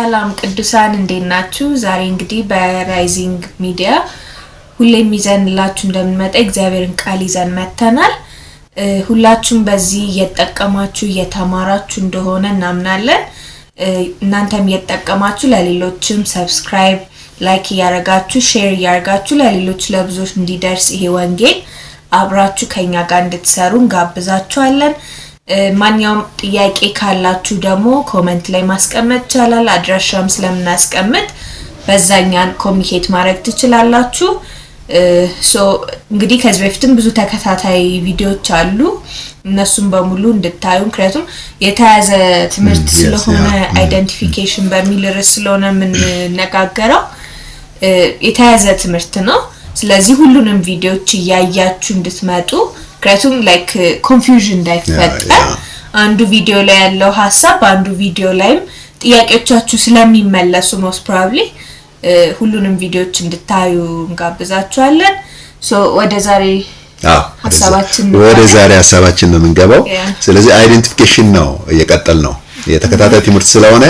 ሰላም ቅዱሳን እንዴት ናችሁ? ዛሬ እንግዲህ በራይዚንግ ሚዲያ ሁሌም ይዘንላችሁ እንደምንመጣ እግዚአብሔርን ቃል ይዘን መተናል። ሁላችሁም በዚህ እየተጠቀማችሁ እየተማራችሁ እንደሆነ እናምናለን። እናንተም እየተጠቀማችሁ ለሌሎችም ሰብስክራይብ፣ ላይክ ያረጋችሁ፣ ሼር ያረጋችሁ ለሌሎች ለብዙዎች እንዲደርስ ይሄ ወንጌል አብራችሁ ከኛ ጋር እንድትሰሩ እንጋብዛችኋለን። ማንኛውም ጥያቄ ካላችሁ ደግሞ ኮሜንት ላይ ማስቀመጥ ይቻላል። አድራሻም ስለምናስቀምጥ በዛኛን ኮሙኒኬት ማድረግ ትችላላችሁ። እንግዲህ ከዚህ በፊትም ብዙ ተከታታይ ቪዲዮዎች አሉ። እነሱም በሙሉ እንድታዩ ምክንያቱም የተያዘ ትምህርት ስለሆነ አይደንቲፊኬሽን በሚል ርዕስ ስለሆነ የምንነጋገረው የተያዘ ትምህርት ነው። ስለዚህ ሁሉንም ቪዲዮዎች እያያችሁ እንድትመጡ ምክንያቱም ላይክ ኮንፊውዥን እንዳይፈጠር አንዱ ቪዲዮ ላይ ያለው ሐሳብ አንዱ ቪዲዮ ላይም ጥያቄዎቻችሁ ስለሚመለሱ most probably ሁሉንም ቪዲዮዎች እንድታዩ እንጋብዛችኋለን። ወደ ዛሬ ሐሳባችን ነው የምንገባው። ስለዚህ አይደንቲፊኬሽን ነው እየቀጠል ነው የተከታታይ ትምህርት ስለሆነ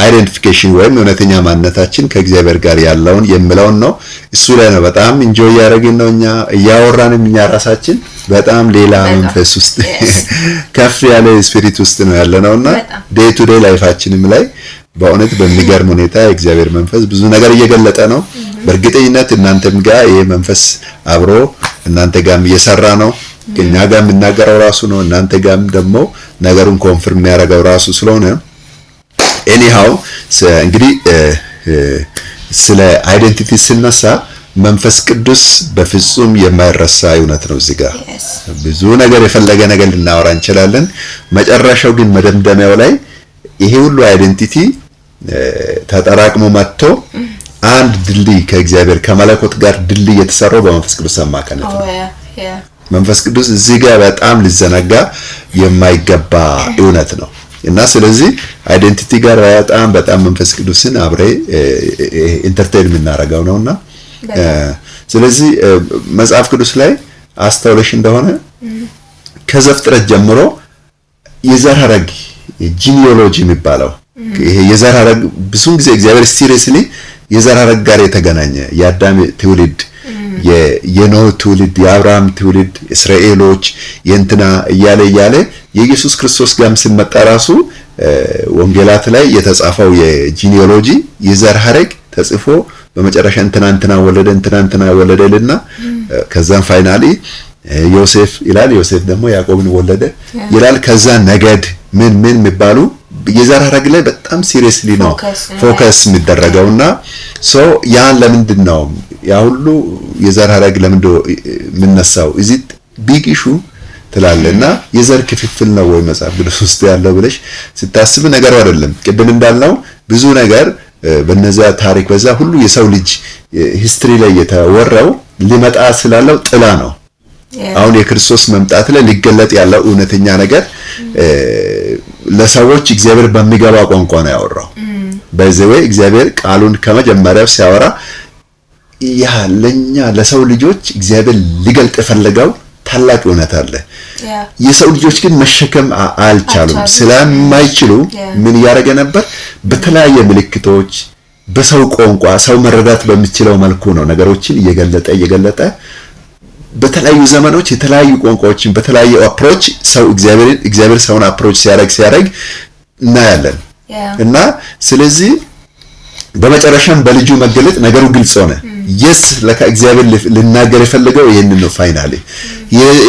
አይደንቲፊኬሽን ወይም እውነተኛ ማንነታችን ከእግዚአብሔር ጋር ያለውን የምለውን ነው። እሱ ላይ ነው በጣም ኢንጆይ ያደረግን ነው። እኛ እያወራንም እኛ ራሳችን በጣም ሌላ መንፈስ ውስጥ ከፍ ያለ ስፒሪት ውስጥ ነው ያለነውና ዴይ ቱ ዴይ ላይፋችንም ላይ በእውነት በሚገርም ሁኔታ የእግዚአብሔር መንፈስ ብዙ ነገር እየገለጠ ነው። በእርግጠኝነት እናንተም ጋር ይሄ መንፈስ አብሮ እናንተ ጋርም እየሰራ ነው። እኛ ጋር የምናገረው ራሱ ነው፣ እናንተ ጋርም ደግሞ ነገሩን ኮንፈርም የሚያደርገው ራሱ ስለሆነ ኤኒሃው እንግዲህ ስለ አይደንቲቲ ስነሳ መንፈስ ቅዱስ በፍጹም የማይረሳ እውነት ነው። እዚህ ጋር ብዙ ነገር የፈለገ ነገር ልናወራ እንችላለን። መጨረሻው ግን መደምደሚያው ላይ ይሄ ሁሉ አይደንቲቲ ተጠራቅሞ መጥቶ አንድ ድልድይ ከእግዚአብሔር ከመለኮት ጋር ድልድይ የተሰራው በመንፈስ ቅዱስ አማካኝነት ነው። መንፈስ ቅዱስ እዚህ ጋር በጣም ሊዘነጋ የማይገባ እውነት ነው እና ስለዚህ አይደንቲቲ ጋር በጣም መንፈስ ቅዱስን አብሬ ኢንተርቴይን የምናደርገው ነውና ስለዚህ መጽሐፍ ቅዱስ ላይ አስተውለሽ እንደሆነ ከዘፍጥረት ጀምሮ የዘር ሐረግ ጂኒኦሎጂ የሚባለው ይሄ የዘር ሐረግ ብዙውን ጊዜ እግዚአብሔር ሲሪየስሊ የዘር ሐረግ ጋር የተገናኘ የአዳም ትውልድ የኖህ ትውልድ የአብርሃም ትውልድ እስራኤሎች የእንትና እያለ የኢየሱስ ክርስቶስ ጋርም ሲመጣ ራሱ ወንጌላት ላይ የተጻፈው የጂኒኦሎጂ የዘር ሐረግ ተጽፎ በመጨረሻ እንትና ወለደ ወለደልና ከዛም ፋይናሊ ዮሴፍ ይላል። ዮሴፍ ደግሞ ያዕቆብን ወለደ ይላል። ከዛ ነገድ ምን የሚባሉ የዘር ሐረግ ላይ በጣም ሲሪየስሊ ነው ፎከስ የሚደረገውና ያን ለምንድን ነው ያ ሁሉ የዘር ሐረግ ለምንድን የምነሳው እዚህ ቢግ ኢሹ ትላለና የዘር ክፍፍል ነው ወይ መጽሐፍ ቅዱስ ውስጥ ያለው ብለሽ ስታስብ ነገር አይደለም። ቅድም እንዳልነው ብዙ ነገር በነዛ ታሪክ በዛ ሁሉ የሰው ልጅ ሂስትሪ ላይ የተወራው ሊመጣ ስላለው ጥላ ነው። አሁን የክርስቶስ መምጣት ላይ ሊገለጥ ያለው እውነተኛ ነገር ለሰዎች እግዚአብሔር በሚገባ ቋንቋ ነው ያወራው። በዚህ ወይ እግዚአብሔር ቃሉን ከመጀመሪያው ሲያወራ ያ ለኛ ለሰው ልጆች እግዚአብሔር ሊገልጥ የፈለገው ታላቅ እውነት አለ። የሰው ልጆች ግን መሸከም አልቻሉም። ስለማይችሉ ምን ያደረገ ነበር? በተለያየ ምልክቶች በሰው ቋንቋ ሰው መረዳት በሚችለው መልኩ ነው ነገሮችን እየገለጠ በተለያዩ ዘመኖች የተለያዩ ቋንቋዎችን በተለያየ አፕሮች ሰው እግዚአብሔር ሰውን አፕሮች ሲያደርግ እናያለን እና ስለዚህ በመጨረሻም በልጁ መገለጥ ነገሩ ግልጽ ሆነ። ለካ እግዚአብሔር ልናገር የፈለገው ይሄንን ነው። ፋይናሊ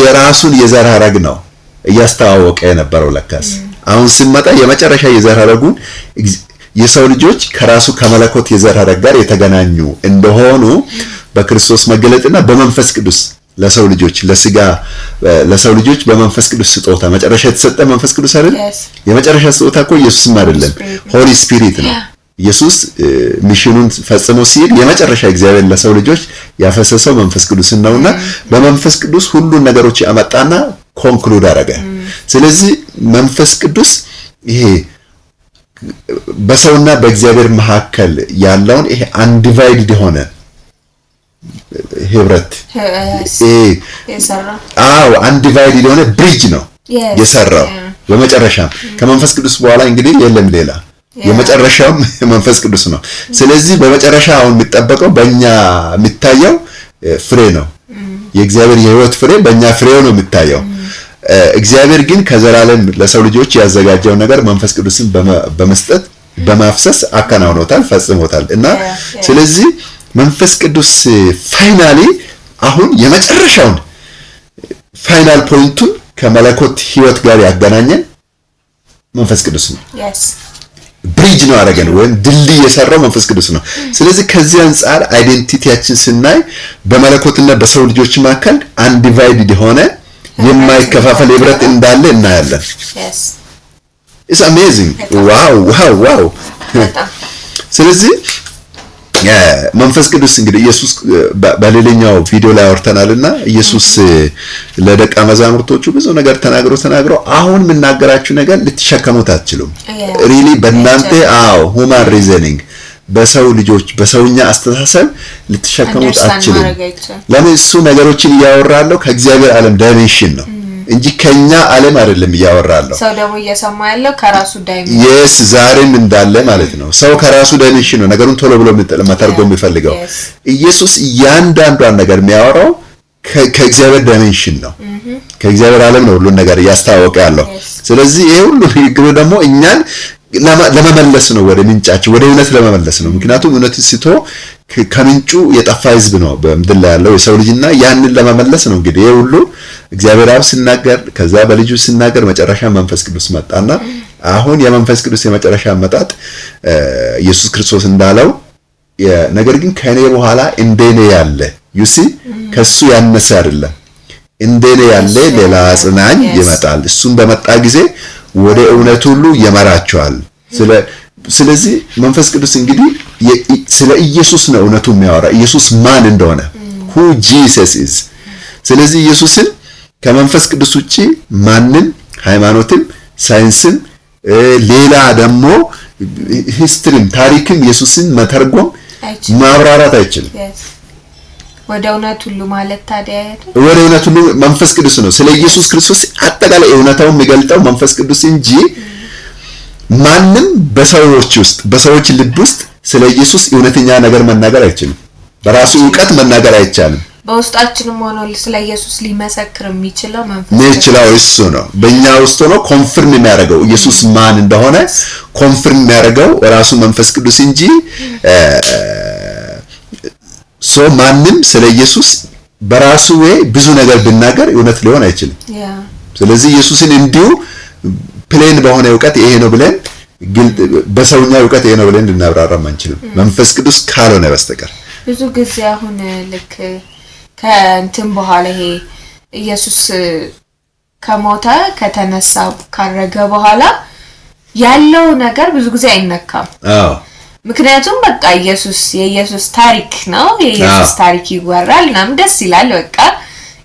የራሱን የዘር ሐረግ ነው እያስተዋወቀ የነበረው ለካስ አሁን ሲመጣ የመጨረሻ የዘር ሐረጉን የሰው ልጆች ከራሱ ከመለኮት የዘር ሐረግ ጋር የተገናኙ እንደሆኑ በክርስቶስ መገለጥና በመንፈስ ቅዱስ ለሰው ልጆች ለሰው ልጆች በመንፈስ ቅዱስ ስጦታ መጨረሻ የተሰጠ መንፈስ ቅዱስ አይደል? የመጨረሻ ስጦታ እኮ ኢየሱስም አይደለም ሆሊ ስፒሪት ነው። ኢየሱስ ሚሽኑን ፈጽሞ ሲል የመጨረሻ እግዚአብሔር ለሰው ልጆች ያፈሰሰው መንፈስ ቅዱስ ነውና በመንፈስ ቅዱስ ሁሉን ነገሮች ያመጣና ኮንክሉድ አደረገ። ስለዚህ መንፈስ ቅዱስ ይሄ በሰውና በእግዚአብሔር መካከል ያለውን ይሄ አንዲቫይድድ ሆነ ህብረት አንዲቫይድድ የሆነ ብሪጅ ነው የሰራው። በመጨረሻ ከመንፈስ ቅዱስ በኋላ እንግዲህ የለም ሌላ የመጨረሻው መንፈስ ቅዱስ ነው። ስለዚህ በመጨረሻ አሁን የሚጠበቀው በእኛ የሚታየው ፍሬ ነው። የእግዚአብሔር የሕይወት ፍሬ በእኛ ፍሬው ነው የሚታየው። እግዚአብሔር ግን ከዘላለም ለሰው ልጆች ያዘጋጀው ነገር መንፈስ ቅዱስን በመስጠት በማፍሰስ አከናውኖታል፣ ፈጽሞታል እና ስለዚህ መንፈስ ቅዱስ ፋይናሊ አሁን የመጨረሻውን ፋይናል ፖይንቱን ከመለኮት ሕይወት ጋር ያገናኘን መንፈስ ቅዱስ ነው። ብሪጅ ነው አረገን ወይም ድልድይ የሰራው መንፈስ ቅዱስ ነው። ስለዚህ ከዚህ አንፃር አይዴንቲቲያችን ስናይ በመለኮትና በሰው ልጆች መካከል አንዲቫይድድ የሆነ የማይከፋፈል ህብረት እንዳለ እናያለን። it's amazing ዋው ስለዚህ መንፈስ ቅዱስ እንግዲህ ኢየሱስ በሌላኛው ቪዲዮ ላይ አወርተናልና ኢየሱስ ለደቀ መዛሙርቶቹ ብዙ ነገር ተናግሮ አሁን የምናገራችሁ ነገር ልትሸከሙት አትችሉም። ሪሊ በእናንተ ሁማን ሪዘኒንግ በሰው ልጆች በሰውኛ አስተሳሰብ ልትሸከሙት አትችሉም። ለምን እሱ ነገሮችን እያወራለው ከእግዚአብሔር ዓለም ዳይሜንሽን ነው እንጂ ከኛ ዓለም አይደለም እያወራለው። ሰው ደግሞ እየሰማ ያለው ከራሱ ዳይሜንሽን yes ዛሬም እንዳለ ማለት ነው። ሰው ከራሱ ዳይሜንሽን ነው ነገሩን ቶሎ ብሎ መተርጎም የሚፈልገው። ኢየሱስ እያንዳንዷን ነገር የሚያወራው ከእግዚአብሔር ዳይሜንሽን ነው። ከእግዚአብሔር ዓለም ነው ሁሉ ነገር ያስታወቀ ያለው። ስለዚህ ይሄ ሁሉ ንግግሩ ደግሞ እኛን ለመመለስ ነው፣ ወደ ምንጫችን ወደ እውነት ለመመለስ ነው። ምክንያቱም እውነት ስቶ ከምንጩ የጠፋ ህዝብ ነው በምድር ላይ ያለው የሰው ልጅና ያንን ለመመለስ ነው። እንግዲህ ይሄ ሁሉ እግዚአብሔር አብ ሲናገር ከዛ በልጁ ሲናገር መጨረሻ መንፈስ ቅዱስ መጣና አሁን የመንፈስ ቅዱስ የመጨረሻ መጣት ኢየሱስ ክርስቶስ እንዳለው ነገር ግን ከኔ በኋላ እንደኔ ያለ ዩሲ ከሱ ያነሰ አይደለም እንደኔ ያለ ሌላ አጽናኝ ይመጣል። እሱም በመጣ ጊዜ ወደ እውነት ሁሉ ይመራቸዋል። ስለዚህ መንፈስ ቅዱስ እንግዲህ ስለ ኢየሱስ ነው እውነቱ የሚያወራ ኢየሱስ ማን እንደሆነ who Jesus is። ስለዚህ ኢየሱስን ከመንፈስ ቅዱስ ውጪ ማንም ሃይማኖትም ሳይንስም ሌላ ደግሞ ሂስትሪም ታሪክም ኢየሱስን መተርጎም ማብራራት አይችልም። ወደ እውነት ሁሉ ማለት ታዲያ ወደ እውነት ሁሉ መንፈስ ቅዱስ ነው። ስለ ኢየሱስ ክርስቶስ አጠቃላይ እውነታውን የሚገልጠው መንፈስ ቅዱስ እንጂ ማንም በሰዎች ውስጥ በሰዎች ልብ ውስጥ ስለ ኢየሱስ እውነተኛ ነገር መናገር አይችልም። በራሱ ዕውቀት መናገር አይቻልም። በውስጣችንም ሆኖ ስለ ኢየሱስ ሊመሰክር የሚችለው መንፈስ ነው። እሱ ነው በእኛ ውስጥ ሆኖ ኮንፈርም የሚያደርገው ኢየሱስ ማን እንደሆነ ኮንፈርም የሚያደርገው ራሱ መንፈስ ቅዱስ እንጂ ማንም ስለ ኢየሱስ በራሱ ወይ ብዙ ነገር ቢናገር እውነት ሊሆን አይችልም። ስለዚህ ኢየሱስን እንዲሁ ፕሌን በሆነ ዕውቀት ይሄ ነው ብለን ግልጥ በሰውኛ ዕውቀት ይሄ ነው ብለን ልናብራራም አንችልም መንፈስ ቅዱስ ካልሆነ በስተቀር። ብዙ ጊዜ አሁን ልክ ከእንትን በኋላ ይሄ ኢየሱስ ከሞተ ከተነሳ ካረገ በኋላ ያለው ነገር ብዙ ጊዜ አይነካም። ምክንያቱም በቃ የኢየሱስ ታሪክ ነው። የኢየሱስ ታሪክ ይወራል እናም ደስ ይላል። በቃ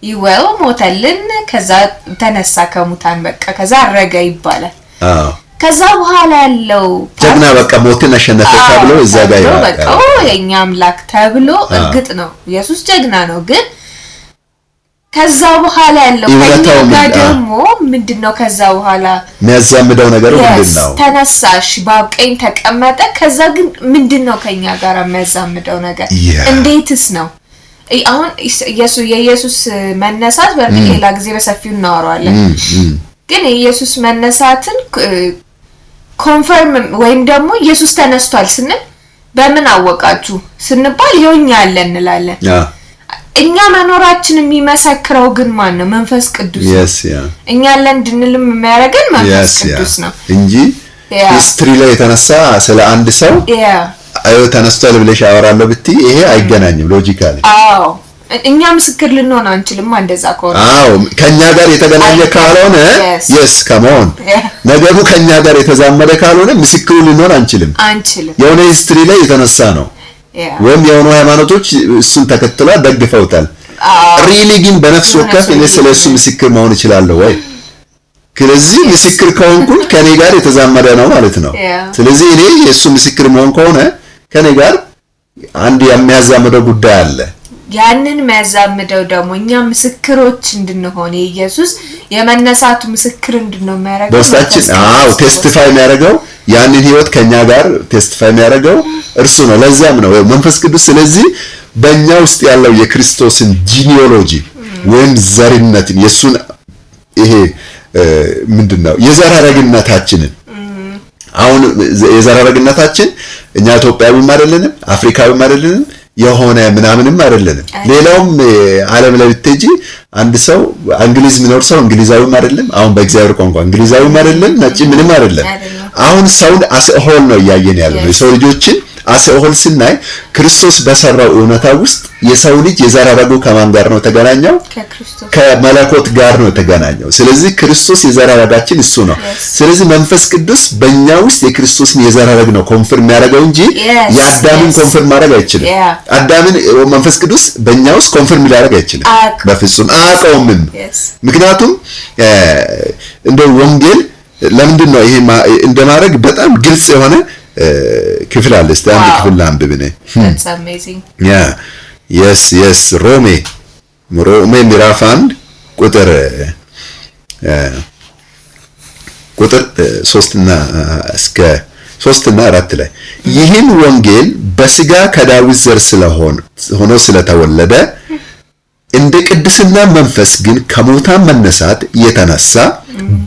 ይወው ሞተልን ከዛ ተነሳ ከሙታን በቃ ከዛ አረገ ይባላል። ከዛ በኋላ ያለው ጀግና በቃ ሞትን አሸነፈ ተብሎ እዛ ጋር ያለው በቃ የኛ አምላክ ተብሎ እርግጥ ነው ኢየሱስ ጀግና ነው። ግን ከዛ በኋላ ያለው ደግሞ ምንድነው? ከዛ በኋላ የሚያዛምደው ነገር ምንድነው? ተነሳሽ በአብቀኝ ተቀመጠ። ከዛ ግን ምንድነው ከኛ ጋር የሚያዛምደው ነገር? እንዴትስ ነው? አሁን የኢየሱስ መነሳት በርግጥ ሌላ ጊዜ በሰፊው እናወራለን። ግን የኢየሱስ መነሳትን ኮንፈርም ወይም ደግሞ ኢየሱስ ተነስቷል ስንል በምን አወቃችሁ ስንባል ይኸውኛ ያለን እንላለን። እኛ መኖራችን የሚመሰክረው ግን ማን ነው? መንፈስ ቅዱስ ነው። እኛ ያለን እንድንልም የሚያደርገን መንፈስ ቅዱስ ነው እንጂ ሂስትሪ ላይ የተነሳ ስለ አንድ ሰው ተነስቷል ብለሽ አወራለሁ ብትይ ይሄ አይገናኝም ሎጂካሊ። እኛ ምስክር ልንሆን አንችልም እንደዛ ከሆነ። ከኛ ጋር የተገናኘ ካልሆነ yes come on ነገሩ ከኛ ጋር የተዛመደ ካልሆነ ምስክሩ ልንሆን አንችልም። የሆነ ሂስትሪ ላይ የተነሳ ነው ወይም የሆኑ ሃይማኖቶች እሱን ተከትለው ደግፈውታል። ሪሊ ግን በነፍስ ወከፍ እኔ ስለሱ ምስክር መሆን እችላለሁ ወይ? ስለዚህ ምስክር ከሆንኩኝ ከኔ ጋር የተዛመደ ነው ማለት ነው። ስለዚህ እኔ የሱ ምስክር መሆን ከሆነ ከኔ ጋር አንድ የሚያዛምደው ጉዳይ አለ። ያንን የሚያዛምደው ደግሞ እኛ ምስክሮች እንድንሆን የኢየሱስ የመነሳቱ ምስክር እንድንሆን የሚያደርገው በውስጣችን ቴስቲፋይ የሚያደርገው ያንን ህይወት ከኛ ጋር ቴስቲፋይ የሚያደርገው እርሱ ነው። ለዛም ነው መንፈስ ቅዱስ ስለዚህ በእኛ ውስጥ ያለው የክርስቶስን ጂኒኦሎጂ ወይም ዘርነትን የሱን ይሄ ምንድነው የዘር ሐረግነታችንን አሁን የዘር ሐረግነታችን እኛ ኢትዮጵያዊም አይደለንም አፍሪካዊም አይደለንም የሆነ ምናምንም አይደለንም። ሌላውም ዓለም ላይ ብትጂ አንድ ሰው እንግሊዝ የሚኖር ሰው እንግሊዛዊም አይደለም። አሁን በእግዚአብሔር ቋንቋ እንግሊዛዊም አይደለም ነጭ ምንም አይደለም። አሁን ሰውን አስሆል ነው ያየን ያለው የሰው ልጆችን አስሆል ስናይ ክርስቶስ በሰራው እውነታ ውስጥ የሰው ልጅ የዘር ሐረጉ ከማን ጋር ነው ተገናኘው? ከመለኮት ጋር ነው ተገናኘው። ስለዚህ ክርስቶስ የዘር ሐረጋችን እሱ ነው። ስለዚህ መንፈስ ቅዱስ በእኛ ውስጥ የክርስቶስን የዘር ሐረግ ነው ኮንፈርም የሚያደርገው እንጂ የአዳምን ኮንፈርም ማድረግ አይችልም። አዳምን መንፈስ ቅዱስ በእኛ ውስጥ ኮንፈርም ሊያደርግ አይችልም በፍጹም አያውቀውምም። ምክንያቱም እንደ ወንጌል ለምንድን ነው ይሄ እንደማድረግ በጣም ግልጽ የሆነ ክፍል አለ። እስቲ አንድ ክፍል ላንብብ ነኝ። That's amazing. yes ሮሜ ምዕራፍ 1 ቁጥር 3 እና እስከ 3 እና 4 ላይ ይህን ወንጌል በስጋ ከዳዊት ዘር ሆኖ ስለተወለደ እንደ ቅድስና መንፈስ ግን ከሙታን መነሳት የተነሳ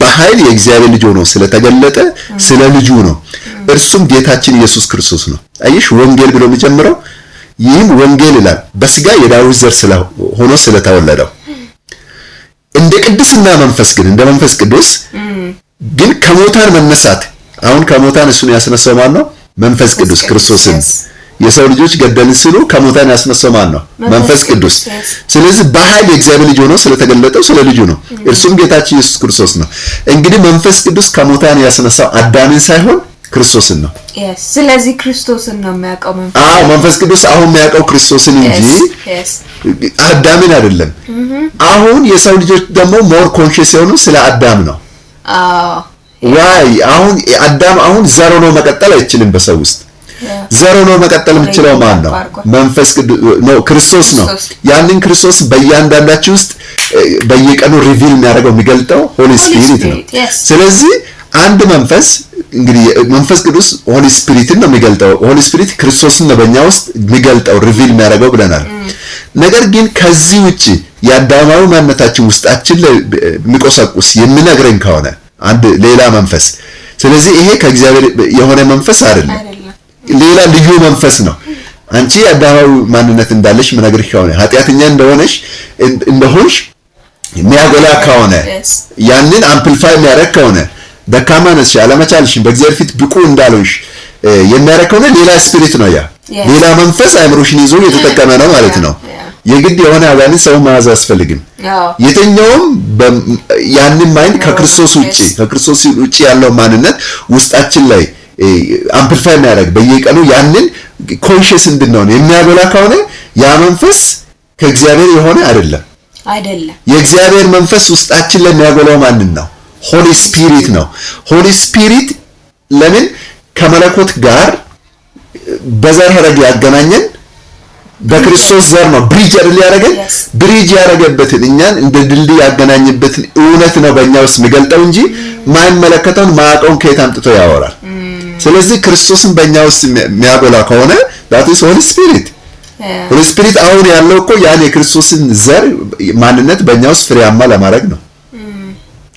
በኃይል የእግዚአብሔር ልጅ ሆኖ ስለተገለጠ ስለ ልጁ ነው። እርሱም ጌታችን ኢየሱስ ክርስቶስ ነው። አይሽ ወንጌል ብሎ የሚጀምረው ይህም ወንጌል ይላል በስጋ የዳዊት ዘር ሆኖ ስለተወለደው እንደ ቅድስና መንፈስ ግን እንደ መንፈስ ቅዱስ ግን ከሙታን መነሳት አሁን ከሙታን እሱን ያስነሳው ማን ነው? መንፈስ ቅዱስ ክርስቶስን የሰው ልጆች ገደልን ሲሉ ከሙታን ያስነሳው ማን ነው? መንፈስ ቅዱስ። ስለዚህ በኃይል የእግዚአብሔር ልጅ ሆኖ ስለተገለጠው ስለ ልጁ ነው። እርሱም ጌታችን ኢየሱስ ክርስቶስ ነው። እንግዲህ መንፈስ ቅዱስ ከሙታን ያስነሳው አዳምን ሳይሆን ክርስቶስን ነው። ስለዚህ ክርስቶስን ነው የሚያውቀው መንፈስ። መንፈስ ቅዱስ አሁን የሚያውቀው ክርስቶስን እንጂ አዳምን አይደለም። አሁን የሰው ልጆች ደግሞ ሞር ኮንሺየስ የሆነው ስለ አዳም ነው። ዋይ አሁን አዳም አሁን ዘር ሆኖ መቀጠል አይችልም በሰው ውስጥ ዘር ሆኖ መቀጠል የሚችለው ማን ነው? መንፈስ ቅዱስ ነው፣ ክርስቶስ ነው። ያንን ክርስቶስ በእያንዳንዳችን ውስጥ በየቀኑ ሪቪል የሚያደርገው የሚገልጠው ሆሊ ስፒሪት ነው። ስለዚህ አንድ መንፈስ እንግዲህ መንፈስ ቅዱስ ሆሊ ስፒሪትን ነው የሚገልጠው። ሆሊ ስፒሪት ክርስቶስን ነው በእኛ ውስጥ የሚገልጠው ሪቪል የሚያደርገው ብለናል። ነገር ግን ከዚህ ውጪ የአዳማዊ ማንነታችን ውስጣችን ላይ የሚቆሰቁስ የሚነግረን ከሆነ አንድ ሌላ መንፈስ፣ ስለዚህ ይሄ ከእግዚአብሔር የሆነ መንፈስ አይደለም፣ ሌላ ልዩ መንፈስ ነው። አንቺ የአዳማዊ ማንነት እንዳለሽ ምነግርሽ ከሆነ ኃጢአተኛ እንደሆንሽ የሚያጎላ ከሆነ ያንን አምፕሊፋይ የሚያደርግ ከሆነ ደካማ ነሽ አለመቻልሽን በእግዚአብሔር ፊት ብቁ እንዳልሆንሽ የሚያደርግ ከሆነ ሌላ ስፒሪት ነው። ያ ሌላ መንፈስ አእምሮሽን ይዞ የተጠቀመ ነው ማለት ነው። የግድ የሆነ አጋንንት ሰው መያዝ አያስፈልግም። የትኛውም ያንን ማይንድ ከክርስቶስ ውጪ ያለው ማንነት ውስጣችን ላይ አምፕሊፋይ የሚያደርግ በየቀኑ ያንን ኮንሺየስ እንድንሆን የሚያጎላ ከሆነ ያ መንፈስ ከእግዚአብሔር የሆነ አይደለም። የእግዚአብሔር መንፈስ ውስጣችን ላይ የሚያጎላው ማንን ነው? ሆሊ ስፒሪት ነው። ሆሊ ስፒሪት ለምን ከመለኮት ጋር በዘር ሐረግ ያገናኘን? በክርስቶስ ዘር ነው ብሪጅ አይደል ያደረገን? ብሪጅ ያደረገበትን እኛን እንደ ድልድይ ያገናኝበትን እውነት ነው በእኛ ውስጥ የሚገልጠው እንጂ ማይመለከተውን ማያውቀውን ከየት አምጥቶ ያወራል? ስለዚህ ክርስቶስን በእኛ ውስጥ የሚያጎላ ከሆነ that is holy spirit ሆሊ ስፒሪት አሁን ያለው እኮ ያን የክርስቶስን ዘር ማንነት በእኛ ውስጥ ፍሬያማ ለማድረግ ነው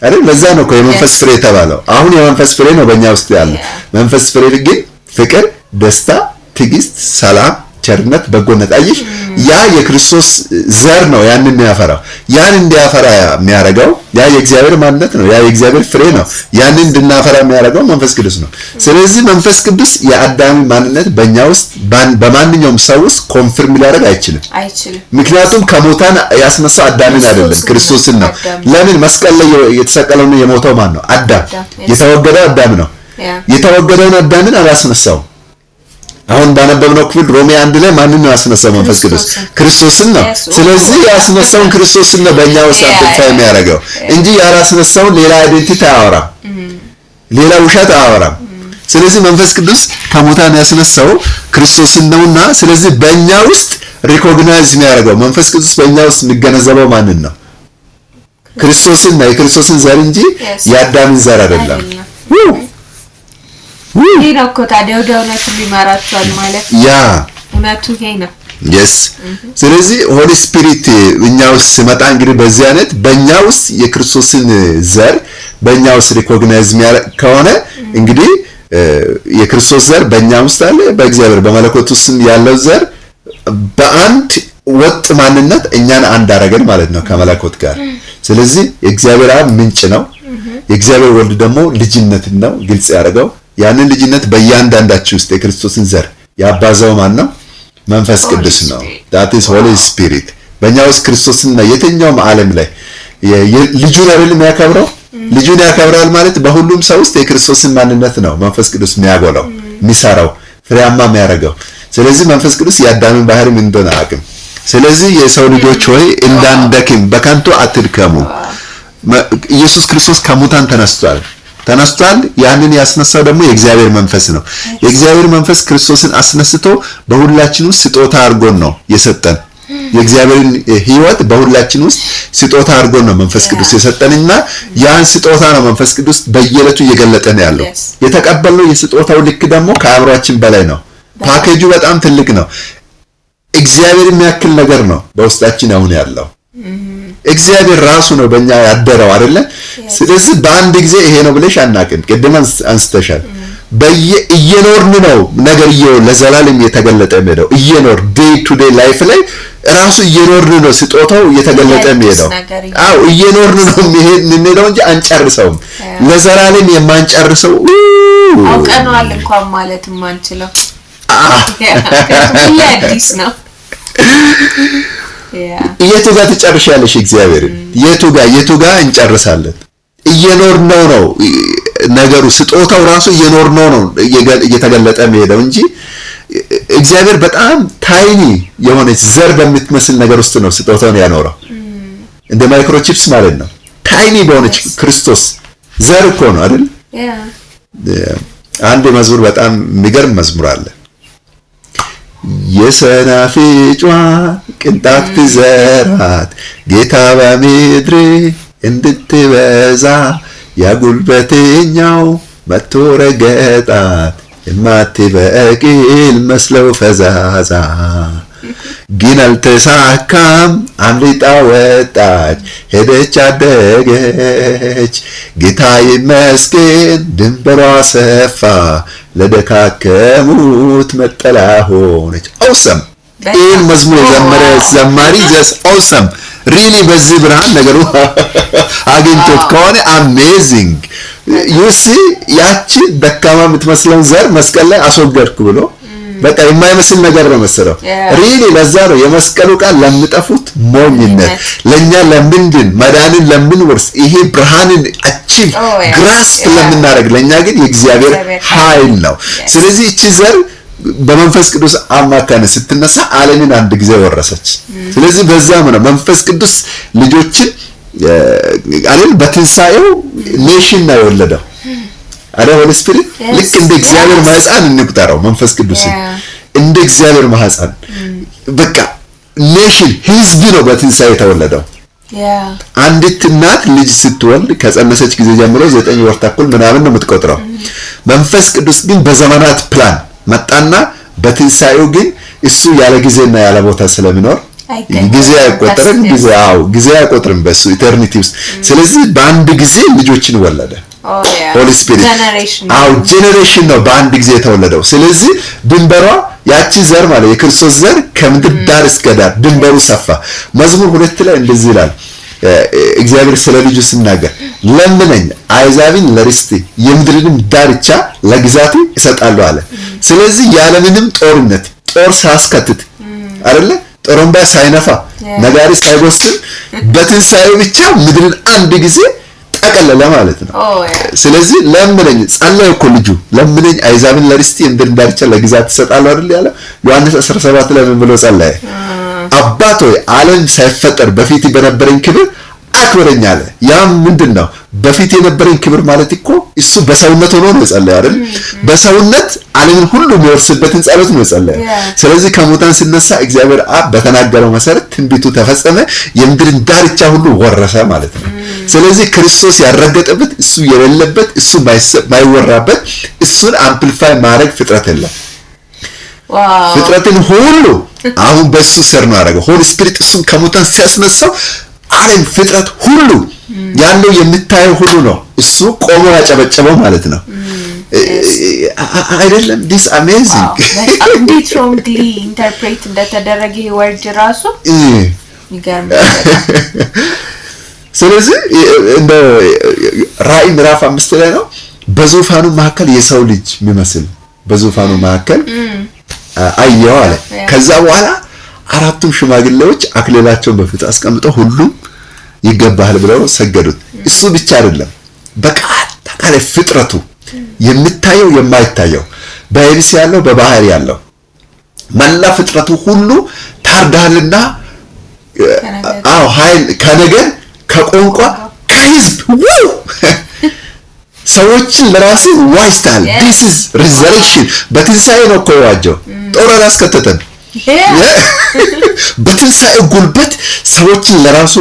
አይደል? ለዛ ነው እኮ የመንፈስ ፍሬ የተባለው። አሁን የመንፈስ ፍሬ ነው በእኛ ውስጥ ያለው። መንፈስ ፍሬ ግን ፍቅር፣ ደስታ፣ ትዕግስት፣ ሰላም፣ ቸርነት፣ በጎነት። አየሽ ያ የክርስቶስ ዘር ነው ያንን የሚያፈራው። ያን እንዲያፈራ የሚያደርገው ያ የእግዚአብሔር ማንነት ነው። ያ የእግዚአብሔር ፍሬ ነው። ያንን እንድናፈራ የሚያደርገው መንፈስ ቅዱስ ነው። ስለዚህ መንፈስ ቅዱስ የአዳም ማንነት በእኛ ውስጥ በማንኛውም ሰው ውስጥ ኮንፊርም ሊያደርግ አይችልም። ምክንያቱም ከሙታን ያስነሳው አዳምን አይደለም ክርስቶስን ነው። ለምን መስቀል ላይ የተሰቀለውና የሞተው ማን ነው? አዳም። የተወገደው አዳም ነው። የተወገደውን አዳምን አላስነሳው። አሁን ባነበብነው ክፍል ሮሜ 1 ላይ ማንን ነው ያስነሳው? መንፈስ ቅዱስ ክርስቶስን ነው። ስለዚህ ያስነሳውን ክርስቶስን ነው በእኛ ውስጥ አምፕሊፋይ የሚያደርገው እንጂ ያላስነሳውን ሌላ አይደንቲቲ አያወራም፣ ሌላ ውሸት አያወራም። ስለዚህ መንፈስ ቅዱስ ከሙታን ያስነሳው ክርስቶስን ነውና ስለዚህ በእኛ ውስጥ ሪኮግናይዝ የሚያደርገው መንፈስ ቅዱስ በእኛ ውስጥ የሚገነዘበው ማንን ነው? ክርስቶስን ነው፣ የክርስቶስን ዘር እንጂ የአዳምን ዘር አይደለም። ይሄ ነው እኮ ታዲያ ወደ እውነት ሊመራቸዋል ማለት ያ እውነቱ ይሄ ነው። yes ስለዚህ ሆሊ ስፒሪት እኛ ውስጥ ሲመጣ እንግዲህ በዚህ አይነት በእኛ ውስጥ የክርስቶስን ዘር በእኛ ውስጥ ሪኮግናይዝ ከሆነ እንግዲህ የክርስቶስ ዘር በእኛ ውስጥ አለ በእግዚአብሔር በመለኮት ውስጥ ያለው ዘር በአንድ ወጥ ማንነት እኛን አንድ አደረገን ማለት ነው ከመለኮት ጋር። ስለዚህ የእግዚአብሔር አብ ምንጭ ነው የእግዚአብሔር ወልድ ደግሞ ልጅነት ነው ግልጽ ያደረገው ያንን ልጅነት በእያንዳንዳችን ውስጥ የክርስቶስን ዘር ያባዛው ማን ነው? መንፈስ ቅዱስ ነው። that is holy spirit በእኛ ውስጥ ክርስቶስና የትኛውም ዓለም ላይ ልጁን አይደለም ያከብረው ልጁን ያከብራል ማለት በሁሉም ሰው ውስጥ የክርስቶስን ማንነት ነው መንፈስ ቅዱስ የሚያጎላው የሚሰራው ፍሬያማ የሚያደርገው። ስለዚህ መንፈስ ቅዱስ ያዳምን ባህሪ ምን እንደሆነ አቅም ስለዚህ የሰው ልጆች ሆይ እንዳንደክም በከንቱ አትድከሙ። ኢየሱስ ክርስቶስ ከሙታን ተነስቷል ያንን ያስነሳው ደግሞ የእግዚአብሔር መንፈስ ነው። የእግዚአብሔር መንፈስ ክርስቶስን አስነስቶ በሁላችን ውስጥ ስጦታ አድርጎን ነው የሰጠን። የእግዚአብሔርን ሕይወት በሁላችን ውስጥ ስጦታ አድርጎን ነው መንፈስ ቅዱስ የሰጠንና ያን ስጦታ ነው መንፈስ ቅዱስ በየዕለቱ እየገለጠን ያለው። የተቀበልነው የስጦታው ልክ ደግሞ ከአእምሮአችን በላይ ነው። ፓኬጁ በጣም ትልቅ ነው። እግዚአብሔር የሚያክል ነገር ነው በውስጣችን አሁን ያለው። እግዚአብሔር ራሱ ነው በእኛ ያደረው አይደለ? ስለዚህ በአንድ ጊዜ ይሄ ነው ብለሽ አናቅም። ቅድም አንስተሻል። እየኖርን ነው ነገርየው ለዘላለም የተገለጠ ነው። እየኖር ዴይ ቱ ዴይ ላይፍ ላይ ራሱ እየኖርን ነው ስጦታው የተገለጠ ነው። አዎ እየኖርን ነው የምንሄደው እንጂ አንጨርሰውም። ለዘላለም የማንጨርሰው አውቀናል እንኳን ማለት ማንችለው ያዲስ ነው። የቱ ጋር ትጨርሻለሽ? እግዚአብሔር የቱ ጋር እንጨርሳለን? እየኖርነው ነው ነገሩ ስጦታው ራሱ እየኖርነው ነው እየተገለጠ የሚሄደው እንጂ እግዚአብሔር በጣም ታይኒ የሆነች ዘር በምትመስል ነገር ውስጥ ነው ስጦታውን ያኖረው። እንደ ማይክሮቺፕስ ማለት ነው። ታይኒ በሆነች ክርስቶስ ዘር እኮ ነው አይደል? አንድ መዝሙር በጣም የሚገርም መዝሙር አለ። የሰናፍጯ ቅንጣት ብዘራት ጌታ በምድር እንድትበዛ ያጉልበተኛው መጥቶ ረገጣት የማትበቅል መስለው ፈዛዛ ግን አልተሳካም አምልጣ ወጣች ሄደች አደገች ጌታ ይመስገን ድንበሯ ሰፋ ለደካከሙት መጠለያ ሆነች። ኦሰም ይህን መዝሙር የዘመረ ዘማሪ ጀስ ኦሰም ሪሊ በዚህ ብርሃን ነገሩ አግኝቶት ከሆነ አሜዚንግ ዩሲ ያቺ ደካማ የምትመስለውን ዘር መስቀል ላይ አስወገድኩ ብሎ በቃ የማይመስል ነገር ነው መሰለው። ሪሊ ለዛ ነው የመስቀሉ ቃል ለምጠፉት ሞኝነት ለኛ ለምንድን መዳንን ለምንወርስ ይሄ ብርሃንን አቺቭ ግራስፕ ለምናደርግ ለኛ ግን የእግዚአብሔር ኃይል ነው። ስለዚህ እቺ ዘር በመንፈስ ቅዱስ አማካኝነት ስትነሳ ዓለምን አንድ ጊዜ ወረሰች። ስለዚህ በዛም ነው መንፈስ ቅዱስ ልጆችን አይደል በትንሳኤው ኔሽን ነው የወለደው አረ ሆሊ ስፒሪት ልክ እንደ እግዚአብሔር ማህፀን እንቁጠረው መንፈስ ቅዱስ እንደ እግዚአብሔር ማህፀን በቃ ኔሽን ህዝብ ነው በትንሳኤ የተወለደው። አንዲት እናት ልጅ ስትወልድ ከጸነሰች ጊዜ ጀምሮ 9 ወር ተኩል ምናምን ነው የምትቆጥረው። መንፈስ ቅዱስ ግን በዘመናት ፕላን መጣና በትንሳኤው ግን እሱ ያለ ጊዜና ያለ ቦታ ስለሚኖር ጊዜ አይቆጠርም። ጊዜ አይቆጥርም በሱ ኢተርኒቲ ውስጥ። ስለዚህ በአንድ ጊዜ ልጆችን ወለደ። ሆሊ ስፒሪት ጄኔሬሽን ነው በአንድ ጊዜ የተወለደው። ስለዚህ ድንበሯ ያቺ ዘር ማለት የክርስቶስ ዘር ከምድር ዳር እስከ ዳር ድንበሩ ሰፋ። መዝሙር 2 ላይ እንደዚህ ይላል እግዚአብሔር ስለ ልጁ ሲናገር ለምነኝ አሕዛብን ለርስቴ የምድርንም ዳርቻ ለግዛቴ እሰጣለሁ አለ። ስለዚህ ያለምንም ጦርነት ጦር ሳያስከትት አይደለ ጦርምባ ሳይነፋ ነጋሪ ሳይጎስም በትንሳኤው ብቻ ምድርን አንድ ጊዜ ጠቀለለ ማለት ነው። ስለዚህ ለምነኝ ጸለየ እኮ ልጁ ለምነኝ አሕዛብን ለርስቴ የምድርን ዳርቻ ለግዛት እሰጣለሁ አይደል ያለ ዮሐንስ 17 ላይ ምን ብሎ ጸለየ? አባት ሆይ ዓለም ሳይፈጠር በፊት በነበረኝ ክብር አክብረኝ አለ። ያም ምንድነው? በፊት የነበረን ክብር ማለት እኮ እሱ በሰውነት ሆኖ ነው የጸለየው አይደል? በሰውነት ዓለምን ሁሉ የሚወርስበትን ጸሎት ነው የጸለየው። ስለዚህ ከሙታን ሲነሳ እግዚአብሔር አብ በተናገረው መሰረት ትንቢቱ ተፈጸመ፣ የምድርን ዳርቻ ሁሉ ወረሰ ማለት ነው። ስለዚህ ክርስቶስ ያረገጠበት እሱ የሌለበት እሱ ማይወራበት እሱን አምፕሊፋይ ማድረግ ፍጥረት የለም። ፍጥረትን ሁሉ አሁን በሱ ስር ነው ያደረገው። ሆሊ ስፒሪት እሱን ከሙታን ሲያስነሳው ዓለም ፍጥረት ሁሉ ያለው የሚታየው ሁሉ ነው እሱ ቆሞ ያጨበጨበው ማለት ነው። አይደለም? ዲስ አሜዚንግ እንዴት ስትሮንግሊ ኢንተርፕሬት እንደተደረገ ወርድ ራሱ ይገርም። ስለዚህ እንደ ራእይ ምዕራፍ 5 ላይ ነው በዙፋኑ መካከል የሰው ልጅ የሚመስል በዙፋኑ መካከል አየሁ አለ። ከዛ በኋላ አራቱም ሽማግሌዎች አክሊላቸውን በፊቱ አስቀምጠው ሁሉም ይገባሃል ብለው ሰገዱት። እሱ ብቻ አይደለም፣ በቃ አጠቃላይ ፍጥረቱ የሚታየው የማይታየው በየብስ ያለው በባህር ያለው መላ ፍጥረቱ ሁሉ ታርዳልና ኃይል ከነገር ከቋንቋ ከህዝብ ሰዎችን ለራሱ ዋጅታል። this is resurrection በትንሳኤ ነው እኮ የዋጀው። ጦር አላስከተተም። በትንሳኤ ጉልበት ሰዎችን ለራሱ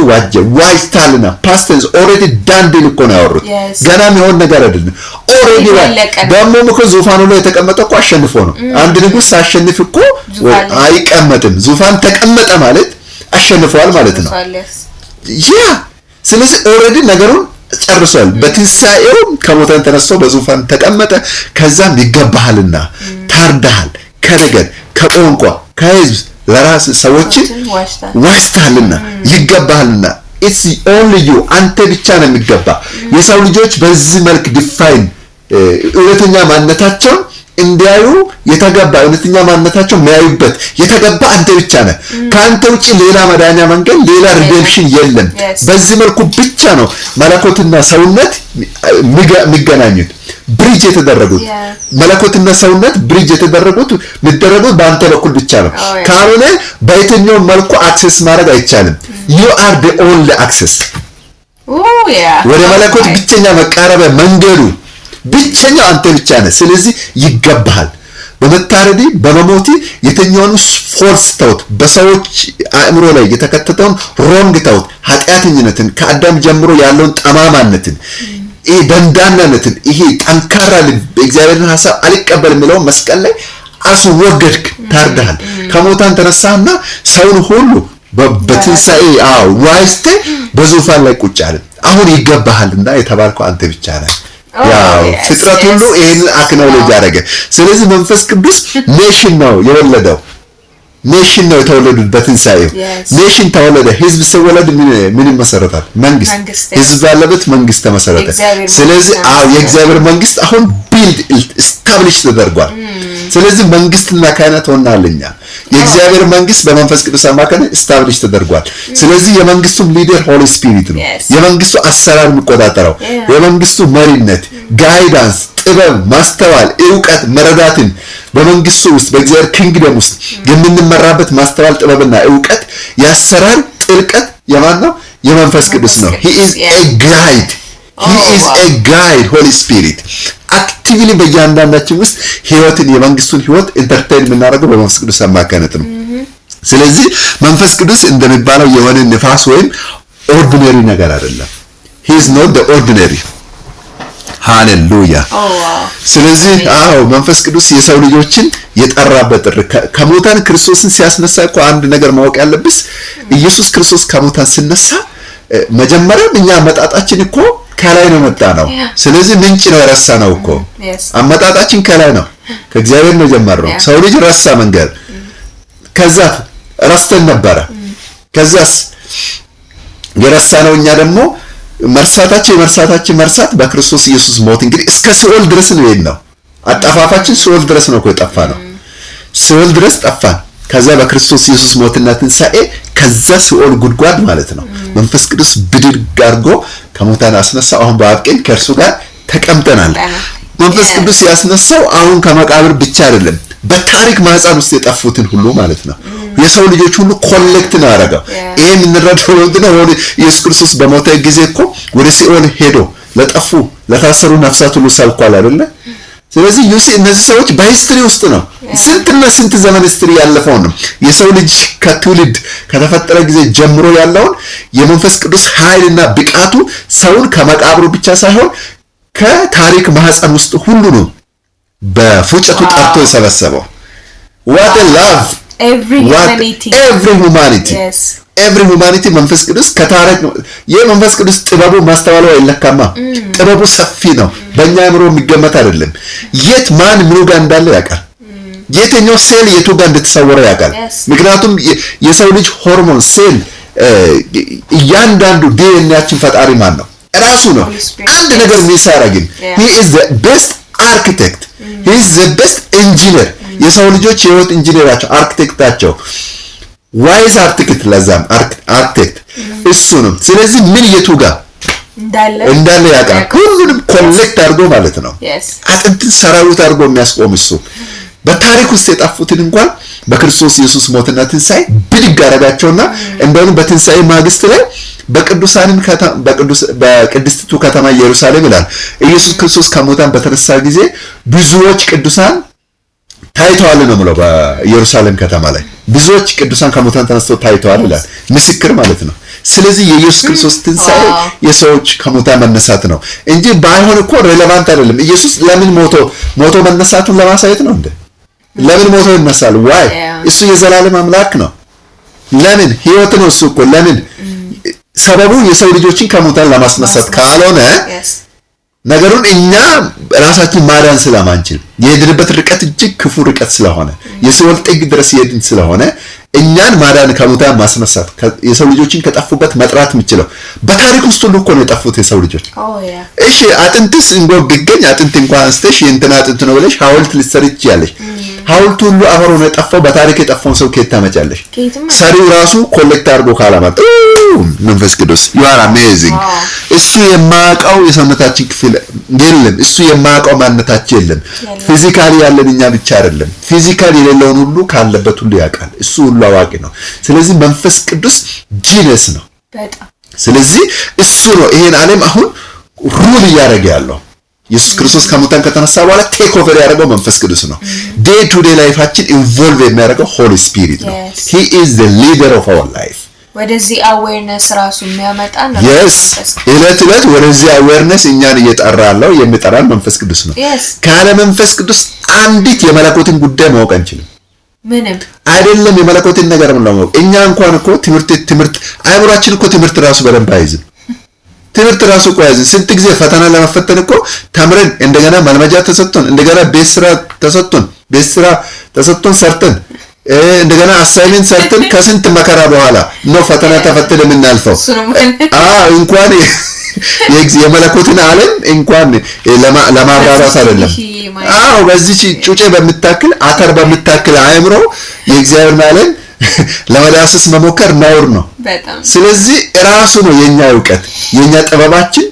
ዋጅታልና past tense already done ዲል እኮ ነው ያወሩት። ገና የሚሆን ነገር አይደለም። already ደግሞ እኮ ዙፋኑ ላይ የተቀመጠ እኮ አሸንፎ ነው። አንድ ንጉስ ሳሸንፍ እኮ አይቀመጥም። ዙፋን ተቀመጠ ማለት አሸንፈዋል ማለት ነው። ስለዚህ already ነገሩን ጨርሷል። በትንሳኤው ከሞተን ተነስቶ በዙፋን ተቀመጠ። ከዛም ይገባሃልና ታርዳሃል ከነገድ ከቋንቋ ከህዝብ ለራስ ሰዎችን ዋጅታልና ይገባሃልና it's only you አንተ ብቻ ነው የሚገባ። የሰው ልጆች በዚህ መልክ ዲፋይን እውነተኛ ማንነታቸውን እንዲያዩ የተገባ እውነተኛ ማንነታቸው የሚያዩበት የተገባ አንተ ብቻ ነህ። ካንተ ውጪ ሌላ መዳኛ መንገድ ሌላ ሪዴምፕሽን የለም። በዚህ መልኩ ብቻ ነው መለኮትና ሰውነት የሚገናኙት ብሪጅ የተደረጉት። መለኮትና ሰውነት ብሪጅ የተደረጉት በአንተ በኩል ብቻ ነው። ካልሆነ በየትኛው መልኩ አክሰስ ማድረግ አይቻልም። you are the only access ወደ መለኮት ብቸኛ መቃረቢያ መንገዱ ብቸኛው አንተ ብቻ ነህ። ስለዚህ ይገባሃል። በመታረዲ በመሞቲ የተኛውን ፎልስ ታውት በሰዎች አእምሮ ላይ የተከተተውን ሮንግ ታውት ኃጢአተኝነትን ከአዳም ጀምሮ ያለውን ጠማማነትን ይሄ ደንዳናነትን ይሄ ጠንካራ ልብ እግዚአብሔርን ሐሳብ አልቀበልም የሚለው መስቀል ላይ አስወገድክ። ታርዳሃል። ከሞታን ተነሳህና ሰውን ሁሉ በትንሳኤ ዋጅተ በዙፋን ላይ ቁጭ አለ። አሁን ይገባሃልና የተባልከው አንተ ብቻ ነህ። ያው ፍጥረት ሁሉ ይሄን አክኖሎጂ አደረገ። ስለዚህ መንፈስ ቅዱስ ኔሽን ነው የወለደው። ኔሽን ነው የተወለዱት በትንሳኤው። ኔሽን ተወለደ። ህዝብ ሲወለድ ምን መሰረታል? መንግስት። ህዝብ ያለበት መንግስት ተመሰረተ። ስለዚህ የእግዚአብሔር መንግስት አሁን ቢልድ ስታብሊሽ ተደርጓል። ስለዚህ መንግስትና ካህናት ሆናለኛ። የእግዚአብሔር መንግስት በመንፈስ ቅዱስ አማካኝነት ስታብሊሽ ተደርጓል። ስለዚህ የመንግስቱም ሊደር ሆሊ ስፒሪት ነው። የመንግስቱ አሰራር የሚቆጣጠረው የመንግስቱ መሪነት፣ ጋይዳንስ፣ ጥበብ፣ ማስተዋል፣ ዕውቀት፣ መረዳትን በመንግስቱ ውስጥ በእግዚአብሔር ኪንግደም ውስጥ የምንመራበት ማስተዋል፣ ጥበብና ዕውቀት ያሰራር ጥልቀት የማን ነው? የመንፈስ ቅዱስ ነው። he is a guide holy spirit አክቲቭሊ በእያንዳንዳችን ውስጥ ህይወትን የመንግስቱን ህይወት ኢንተርቴይን የምናደርገው በመንፈስ ቅዱስ አማካኝነት ነው። ስለዚህ መንፈስ ቅዱስ እንደሚባለው የሆነ ንፋስ ወይም ኦርዲነሪ ነገር አይደለም። he is not the ordinary ሃሌሉያ። ስለዚህ መንፈስ ቅዱስ የሰው ልጆችን የጠራበት ጥሪ ከሞታን ክርስቶስን ሲያስነሳ እኮ አንድ ነገር ማወቅ ያለብስ ኢየሱስ ክርስቶስ ከሞታን ሲነሳ መጀመሪያም እኛ አመጣጣችን እኮ ከላይ ነው መጣ ነው። ስለዚህ ምንጭ ነው ረሳ ነው እኮ አመጣጣችን ከላይ ነው። ከእግዚአብሔር ነው ጀመረው። ሰው ልጅ ረሳ መንገድ ከዛ ረስተን ነበረ። ከዛስ የረሳ ነው እኛ ደግሞ መርሳታችን መርሳት በክርስቶስ ኢየሱስ ሞት እንግዲህ እስከ ሲኦል ድረስ ነው የሄድነው። አጣፋፋችን ሲኦል ድረስ ነው እኮ የጠፋ ነው። ሲኦል ድረስ ጠፋን። ከዛ በክርስቶስ ኢየሱስ ሞትና ትንሳኤ ከዛ ሲኦል ጉድጓድ ማለት ነው መንፈስ ቅዱስ ብድግ አድርጎ ከሞታን አስነሳው። አሁን በአብ ቀኝ ከእርሱ ጋር ተቀምጠናል። መንፈስ ቅዱስ ያስነሳው አሁን ከመቃብር ብቻ አይደለም በታሪክ ማህፀን ውስጥ የጠፉትን ሁሉ ማለት ነው። የሰው ልጆች ሁሉ ኮሌክት ነው ያደረገው። ይሄን እንረዳው ነው ኢየሱስ ክርስቶስ በሞተ ጊዜ እኮ ወደ ሲኦል ሄዶ ለጠፉ ለታሰሩ ነፍሳት ሁሉ ሰብኳል አይደለ? ስለዚህ ዩሲ እነዚህ ሰዎች በሂስትሪ ውስጥ ነው ስንትና ስንት ዘመን ሂስትሪ ያለፈው ነው የሰው ልጅ ከትውልድ ከተፈጠረ ጊዜ ጀምሮ ያለውን የመንፈስ ቅዱስ ኃይልና ብቃቱ ሰውን ከመቃብሩ ብቻ ሳይሆን ከታሪክ ማህፀን ውስጥ ሁሉ ነው በፉጨቱ ጠርቶ የሰበሰበው። what a love every humanity መንፈስ ቅዱስ ከታሪክ የመንፈስ ቅዱስ ጥበቡ ማስተዋሉ አይለካማ። ጥበቡ ሰፊ ነው፣ በእኛ አእምሮ የሚገመት አይደለም። የት ማን ምኑ ጋር እንዳለ ያውቃል። የትኛው ሴል የቱ ጋር እንደተሰወረ ያውቃል። ምክንያቱም የሰው ልጅ ሆርሞን ሴል እያንዳንዱ ዲኤንኤያችን ፈጣሪ ማን ነው? ራሱ ነው። አንድ ነገር ሚሳራግን he is the best architect, he is the best engineer። የሰው ልጆች የህይወት ኢንጂነራቸው አርኪቴክታቸው ዋይዝ አርኪቴክት ለዛም አርኪቴክት እሱ ነው። ስለዚህ ምን የቱ ጋር እንዳለ ያውቃል። ሁሉንም ኮሌክት አድርጎ ማለት ነው አጥንትን ሰራዊት አድርጎ የሚያስቆም እሱ በታሪክ ውስጥ የጣፉትን እንኳን በክርስቶስ ኢየሱስ ሞትና ትንሳኤ ብድግ አደረጋቸውና እንደውም በትንሳኤ ማግስት ላይ በቅዱሳንም በቅድስቲቱ ከተማ ኢየሩሳሌም ይላል ኢየሱስ ክርስቶስ ከሞታን በተነሳ ጊዜ ብዙዎች ቅዱሳን ታይተዋል ነው ማለት በኢየሩሳሌም ከተማ ላይ ብዙዎች ቅዱሳን ከሞታን ተነስተው ታይተዋል ይላል። ምስክር ማለት ነው። ስለዚህ የኢየሱስ ክርስቶስ ትንሳኤ የሰዎች ከሞታን መነሳት ነው እንጂ ባይሆን እኮ ሬሌቫንት አይደለም። ኢየሱስ ለምን ሞቶ መነሳቱን ለማሳየት ነው እንዴ? ለምን ሞቶ ይነሳል? ዋይ እሱ የዘላለም አምላክ ነው። ለምን ህይወት ነው እሱ እኮ ለምን ሰበቡ የሰው ልጆችን ከሞታን ለማስነሳት ካልሆነ ነገሩን እኛ ራሳችን ማዳን ስለማንችል የሄድንበት ርቀት እጅግ ክፉ ርቀት ስለሆነ የሲኦል ጥግ ድረስ የሄድን ስለሆነ እኛን ማዳን ከሞታን ማስነሳት የሰው ልጆችን ከጠፉበት መጥራት የምችለው በታሪክ ውስጥ ሁሉ እኮ ነው የጠፉት የሰው ልጆች። እሺ አጥንትስ እንጎ ቢገኝ አጥንት እንኳን አንስተሽ የእንትና አጥንት ነው ብለሽ ሐውልት ልትሰሪ ትችያለሽ። ሐውልቱ ሁሉ አፈር ሆኖ የጠፋው በታሪክ የጠፋውን ሰው ከየት ታመጫለሽ? ሰሪው ራሱ ኮሌክት አድርጎ ካላመጣ መንፈስ ቅዱስ you are amazing። እሱ የማያውቀው የሰውነታችን ክፍል የለም። እሱ የማያውቀው ማንነታችን የለም። ፊዚካሊ ያለን እኛ ብቻ አይደለም። ፊዚካሊ የሌለውን ሁሉ ካለበት ሁሉ ያውቃል። እሱ ሁሉ አዋቂ ነው። ስለዚህ መንፈስ ቅዱስ ጂነስ ነው በጣም። ስለዚህ እሱ ነው ይሄን ዓለም አሁን ሩል እያደረገ ያለው። ኢየሱስ ክርስቶስ ከሞታን ከተነሳ በኋላ ቴክ ኦቨር ያደረገው መንፈስ ቅዱስ ነው። ዴይ ቱ ዴይ ላይፋችን ኢንቮልቭ የሚያደርገው ሆሊ ስፒሪት ነው። he is the leader of our life። ወደዚህ አዌርነስ ራሱ የሚያመጣ ነው። እለት ወደዚህ አዌርነስ እኛን እየጠራለው የሚጠራን መንፈስ ቅዱስ ነው። ካለ መንፈስ ቅዱስ አንዲት የመለኮትን ጉዳይ ማወቅ አንችልም። ምንም አይደለም የመለኮትን ነገር ማወቅ። እኛ እንኳን እኮ ትምህርት አይምሮአችን እኮ ትምህርት ራሱ በደንብ አይዝም። ትምህርት ራሱ እኮ አይዝም። ስንት ጊዜ ፈተና ለመፈተን እኮ ተምረን እንደገና መልመጃ ተሰጥቶን እንደገና ቤት ስራ ተሰጥቶን ሰርተን እንደገና አሳይመንት ሰርተን ከስንት መከራ በኋላ ነው ፈተና ተፈትነን የምናልፈው። እንኳን የመለኮትን ዓለም እንኳን ለማብራራት አይደለም። በዚህ ጩጬ በምታክል አተር በምታክል አእምሮ የእግዚአብሔርን ዓለም ለመዳሰስ መሞከር ነውር ነው በጣም። ስለዚህ ራሱ ነው የኛ ዕውቀት የኛ ጥበባችን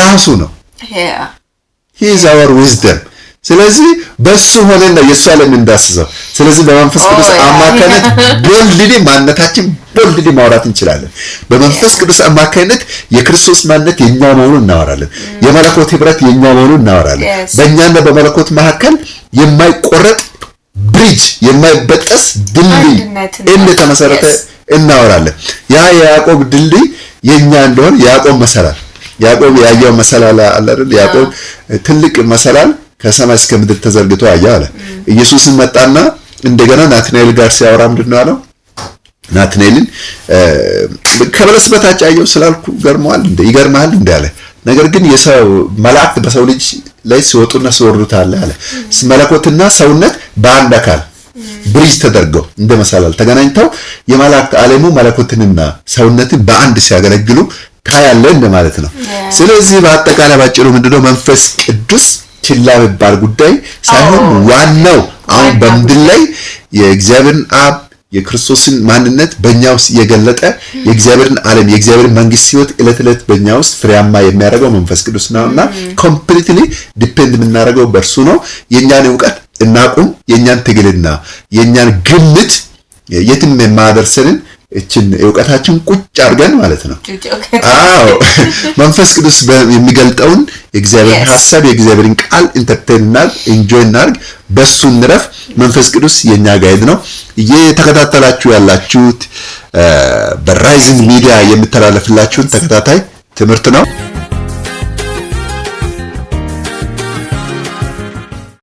ራሱ ነው። he is our wisdom። ስለዚህ በሱ ሆነን ነው የሱ ዓለም እንዳስሰው። ስለዚህ በመንፈስ ቅዱስ አማካይነት ቦልድሊ ማንነታችን ቦልድሊ ማውራት እንችላለን። በመንፈስ ቅዱስ አማካይነት የክርስቶስ ማንነት የኛ መሆኑን እናወራለን። የመለኮት ህብረት የኛ መሆኑን እናወራለን። በእኛና በመለኮት መካከል የማይቆረጥ ብሪጅ የማይበጠስ ድልድይ እንደተመሰረተ እናወራለን። ያ የያዕቆብ ድልድይ የኛ እንደሆነ ያዕቆብ ያየው መሰላል አለ አይደል? ያዕቆብ ትልቅ መሰላል ከሰማይ እስከ ምድር ተዘርግቶ አየ አለ። ኢየሱስን መጣና እንደገና ናትናኤል ጋር ሲያወራ ምንድነው አለው? ናትናኤልን ከበለስ በታች አየው ስላልኩ ይገርማል እንደ አለ። ነገር ግን የሰው መላእክት በሰው ልጅ ላይ ሲወጡና ሲወርዱት አለ። መለኮትና ሰውነት በአንድ አካል ብሪጅ ተደርገው እንደ መሰላል ተገናኝተው የመላእክት ዓለሙ መለኮትንና ሰውነትን በአንድ ሲያገለግሉ ታያለ እንደማለት ነው። ስለዚህ በአጠቃላይ ባጭሩ ምንድነው መንፈስ ቅዱስ ችላ የሚባል ጉዳይ ሳይሆን ዋናው አሁን በምድር ላይ የእግዚአብሔርን አብ የክርስቶስን ማንነት በእኛ ውስጥ የገለጠ የእግዚአብሔርን ዓለም የእግዚአብሔርን መንግስት ህይወት ዕለት በእኛ ውስጥ ፍሬያማ የሚያደርገው መንፈስ ቅዱስ ነውና ኮምፕሊትሊ ዲፔንድ የምናደርገው በእርሱ ነው። የኛን ዕውቀት እናቁም። የኛን ትግልና የኛን ግምት የትም የማያደርሰንን እችን ዕውቀታችን ቁጭ አድርገን ማለት ነው። አዎ መንፈስ ቅዱስ የሚገልጠውን የእግዚአብሔር ሐሳብ የእግዚአብሔርን ቃል ኢንተርቴይንና ኢንጆይ እናድርግ፣ በሱ እንረፍ። መንፈስ ቅዱስ የኛ ጋይድ ነው። እየተከታተላችሁ ያላችሁት በራይዚንግ ሚዲያ የሚተላለፍላችሁን ተከታታይ ትምህርት ነው።